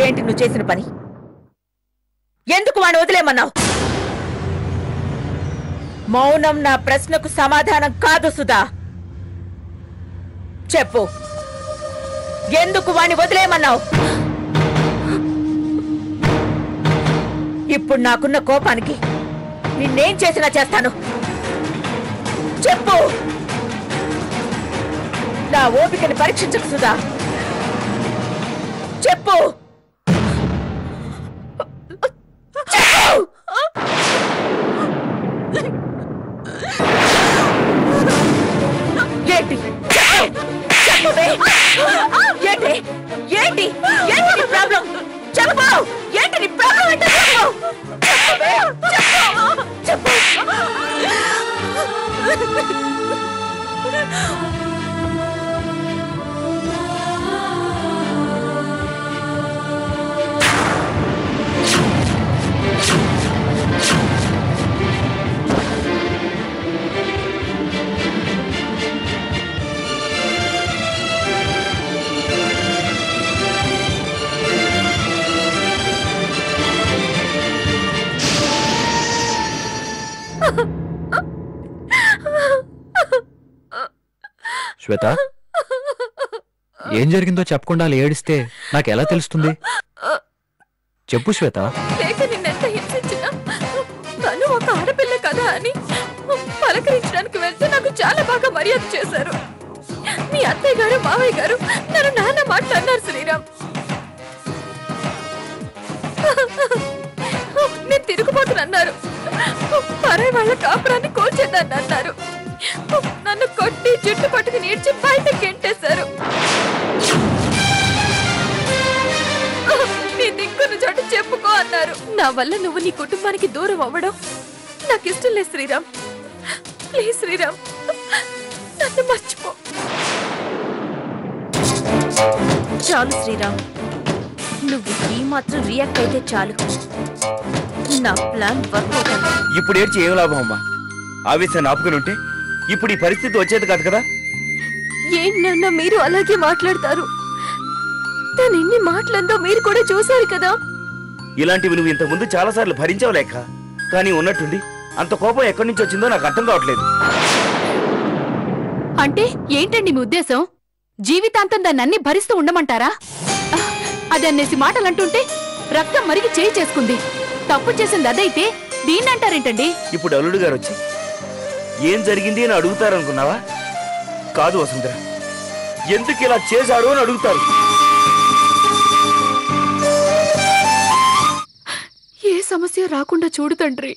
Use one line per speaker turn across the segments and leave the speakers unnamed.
ఏంటి నువ్వు చేసిన పని? ఎందుకు వాడిని వదిలేమన్నావు? మౌనం నా ప్రశ్నకు సమాధానం కాదు సుధా. చెప్పు, ఎందుకు వాడిని వదిలేమన్నావు? ఇప్పుడు నాకున్న కోపానికి నిన్నేం చేసినా చేస్తాను. చెప్పు. నా ఓపికని పరీక్షించకు సుధా. చెప్పు. ఏంటి? చెప్పవే. ఏంటి ఏంటి ఏంటి నీ ప్రాబ్లం? చెప్పు. ఏంటి నీ ప్రాబ్లం? అంటే చెప్పు.
శ్వేత, ఏం జరిగిందో చెప్పకుండా అలా ఏడిస్తే నాకెలా తెలుస్తుంది? చెప్పు శ్వేత.
లేక నిన్నెంత హింసించినా తను ఒక ఆడపిల్ల కదా అని పలకరించడానికి వెళ్తే నాకు చాలా బాగా మర్యాద చేశారు. మీ అత్తయ్య గారు మావయ్య గారు నన్ను నాన్న మాట్లాడినారు శ్రీరామ్. నేను తిరుగుపోతున్నారు. పరాయి వాళ్ళ కాపురాన్ని కోల్చేద్దాన్ని అన్నారు. నన్ను కొట్టి జుట్టు పట్టుకుని నీడ్చి బయట గెంటేశారు. నీ దిక్కున్న చోట చెప్పుకో అన్నారు. నా వల్ల నువ్వు నీ కుటుంబానికి దూరం అవ్వడం నాకు ఇష్టం లేదు శ్రీరామ్. ప్లీజ్ శ్రీరామ్, నన్ను మర్చిపో. చాలు శ్రీరామ్, నువ్వు ఈ మాత్రం రియాక్ట్ అయితే చాలు. నా ప్లాన్ వర్క్ అవుతుంది.
ఇప్పుడు ఏడ్చి ఏం లాభం అమ్మా? ఆవేశాన్ని ఆపుకుని ఉంటే ఇప్పుడు ఈ పరిస్థితి వచ్చేది కాదు కదా.
ఏంటన్నా మీరు అలాగే మాట్లాడతారు? తను ఎన్ని మాటలందో మీరు కూడా చూశారు కదా.
ఇలాంటివి నువ్వు ఇంతకు ముందు చాలా సార్లు భరించవలేక, కానీ ఉన్నట్టుండి అంత కోపం ఎక్కడి నుంచి వచ్చిందో నాకు అర్థం కావట్లేదు.
అంటే ఏంటండి మీ ఉద్దేశం? జీవితాంతం దాన్ని అన్ని భరిస్తూ ఉండమంటారా? అది అన్నేసి మాటలు అంటుంటే రక్తం మరిగి చేయి చేసుకుంది. తప్పు చేసింది అదైతే దీన్ని అంటారేంటండి?
ఇప్పుడు అల్లుడు గారు వచ్చి ఏం జరిగింది అని అడుగుతారనుకున్నావా? కాదు వసుంధర, ఎందుకు ఇలా చేశాడు అని అడుగుతారు.
ఏ సమస్య రాకుండా చూడు తండ్రి.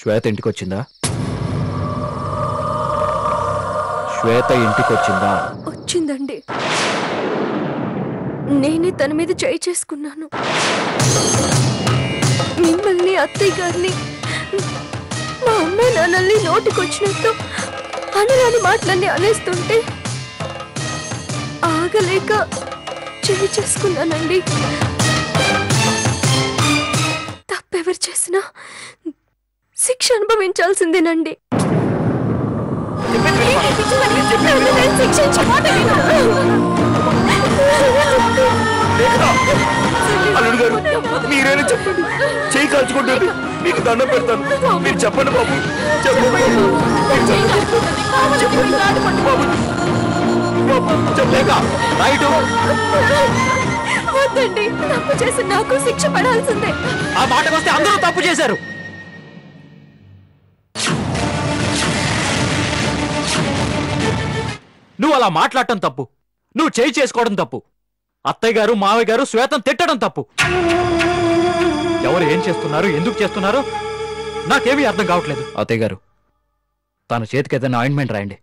శ్వేత ఇంటికొచ్చిందా? శ్వేత ఇంటికొచ్చిందా?
వచ్చిందండి. నేనే తన మీద చేయి చేసుకున్నాను. మిమ్మల్ని, అత్తయ్య గారిని, మా అమ్మ నాన్నల్ని నోటికొచ్చినట్టు అనరాని మాటలన్నీ అనేస్తుంటే ఆగలేక చేయి చేసుకున్నానండి. తప్పెవరు చేసినా శిక్ష అనుభవించాల్సిందేనండి.
అల్లుడు గారు, మీరేనా చెప్పండి. చేయి కాల్చుకుంటుంది, మీకు దండం పెడతాను. మీరు చెప్పండి బాబు, చెప్పండి.
వద్దండి, తప్పు చేసి నాకు శిక్ష పడాల్సిందే.
ఆ మాటకు వస్తే అందరూ తప్పు చేశారు. నువ్వు అలా మాట్లాడటం తప్పు, నువ్వు చేయి చేసుకోవడం తప్పు, అత్తయ్య గారు మావయ్య గారు శ్వేతం తిట్టడం తప్పు. ఎవరు ఏం చేస్తున్నారు, ఎందుకు చేస్తున్నారు నాకేమీ అర్థం కావట్లేదు. అత్తయ్య గారు, తన చేతికి ఏదైనా ఆయింట్మెంట్ రాయండి.